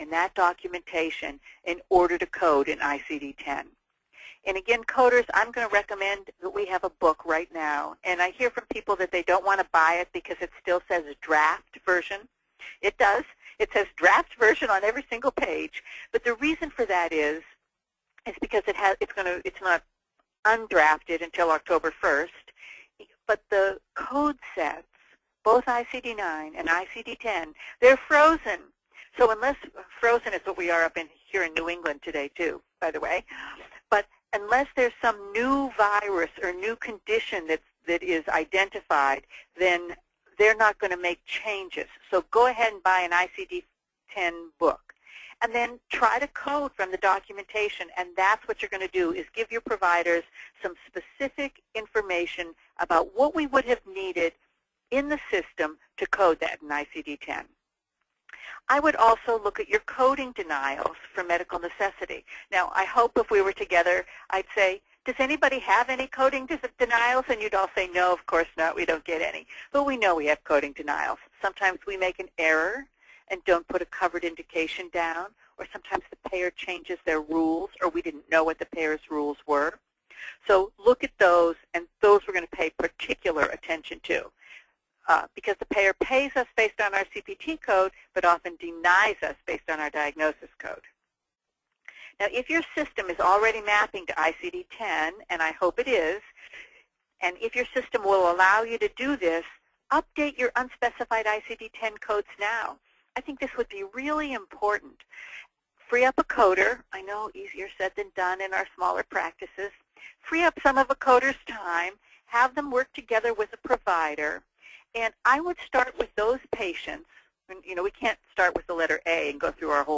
in that documentation in order to code in ICD-10. And again, coders, I'm going to recommend that we have a book right now. And I hear from people that they don't want to buy it because it still says draft version. It does. It says draft version on every single page. But the reason for that is because it's not undrafted until October 1st. But the code sets, both ICD-9 and ICD-10, they're frozen. So unless frozen is what we are here in New England today too, by the way. But unless there's some new virus or new condition that is identified, then they're not going to make changes. So go ahead and buy an ICD-10 book. And then try to code from the documentation, and that's what you're going to do, is give your providers some specific information about what we would have needed in the system to code that in ICD-10. I would also look at your coding denials for medical necessity. Now, I hope if we were together, I'd say, does anybody have any coding denials? And you'd all say, no, of course not, we don't get any. But we know we have coding denials. Sometimes we make an error and don't put a covered indication down, or sometimes the payer changes their rules, or we didn't know what the payer's rules were. So look at those, and those we're going to pay particular attention to. Because the payer pays us based on our CPT code, but often denies us based on our diagnosis code. Now, if your system is already mapping to ICD-10, and I hope it is, and if your system will allow you to do this, update your unspecified ICD-10 codes now. I think this would be really important. Free up a coder. I know easier said than done in our smaller practices. Free up some of a coder's time. Have them work together with a provider. And I would start with those patients. And, we can't start with the letter A and go through our whole